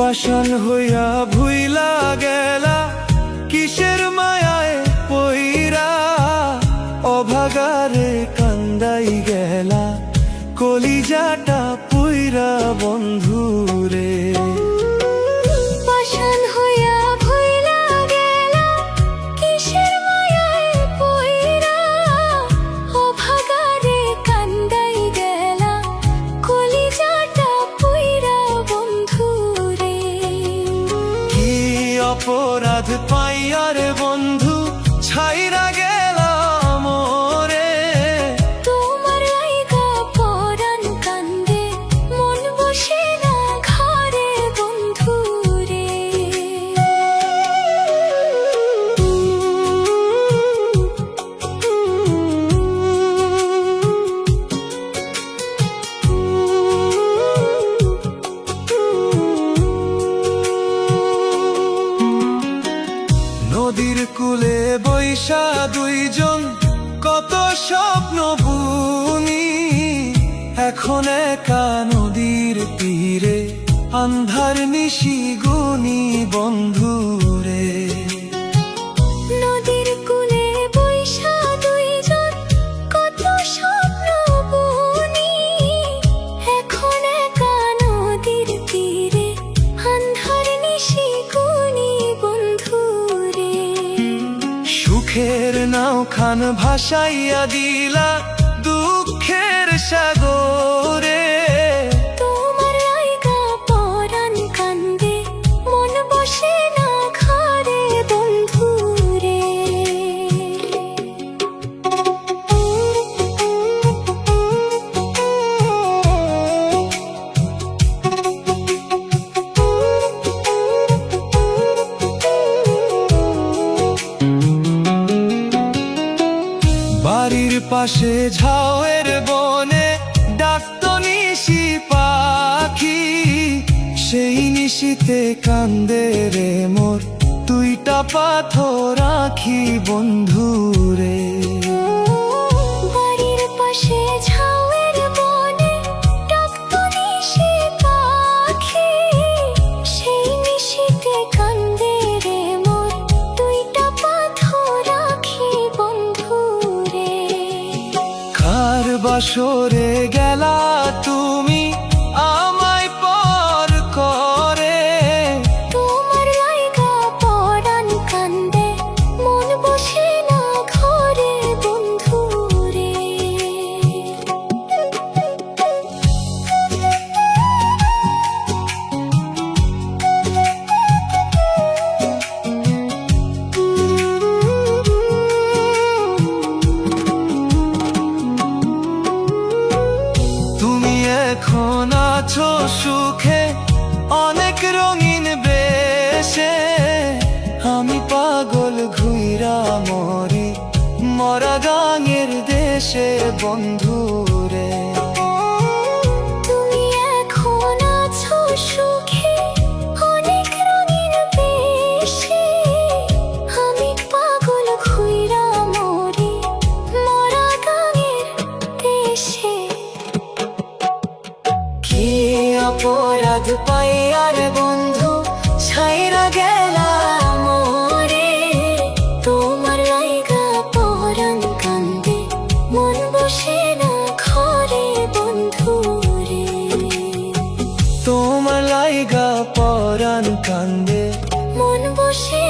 পাষাণ হইয়া ভুইলা গেলা কিসের মায়ায় পইরা, অভাগারে কান্দাই গেলা কলিজাটা পুইরা বন্ধুরে। পাষাণ হইয়া ভুইলা গেলা কিসের মায়ায় পইরা, অভাগারে কান্দাই গেলা কলিজাটা পুইরা বন্ধুরে। কি অপরাধ পাইয়ার বন্ধু ছাইরা গেলা মোরে, তোমার লাইগা পরাণ কান্দে মন বসে না ঘরে বন্ধুরে। নদীর কূলে বৈশা দুইজন কত স্বপ্ন বুনি, এখন একা নদীর তীরে আন্ধার নিশি গুনি বন্ধুরে। নদীর কূলে বৈশা দুইজন কত স্বপ্ন বুনি, এখন একা নদীর তীরে আন্ধার নিশি গুনি বন্ধুরে। সুখের নাওখান ভাসাইয়া দিলা দুঃখের সাগরে, তোমার লাইগা পরাণ কান্দে মন বসে না ঘরে বন্ধুরে। বাড়ির পাশে ঝাউয়ের বনে ডাকতো নিশি পাখি, সেই নিশিতে কান্দে রে মোর দুইটা পাথর আঁখি বন্ধুরে। বাড়ির পাশে ঝাউয়ের বনে ডাকতো নিশি পাখি, সেই নিশিতে কান্দে রে মোর দুইটা পাথর আঁখি বন্ধুরে। কার বাসরে গেলা তুমি আমায় পর করে, তোমার লাইগা পরাণ কান্দে মন বসে না ঘরে বন্ধুরে। তুমি এখন আছো সুখে অনেক রঙিন বেশে, আমি পাগল ঘুইরা মরি মরা গাঙের দেশে বন্ধুরে। তুমি এখন আছো সুখে অনেক রঙিন বেশে, আমি পাগল ঘুইরা মরি মরা গাঙের দেশে। কি অপরাধ পাইয়ার বন্ধু ছাইরা গেলা মোরে, তোমার লাইগা পরাণ কান্দে মন বসে না ঘরে বন্ধুরে। তোমার লাইগা পরাণ কান্দে মন বসে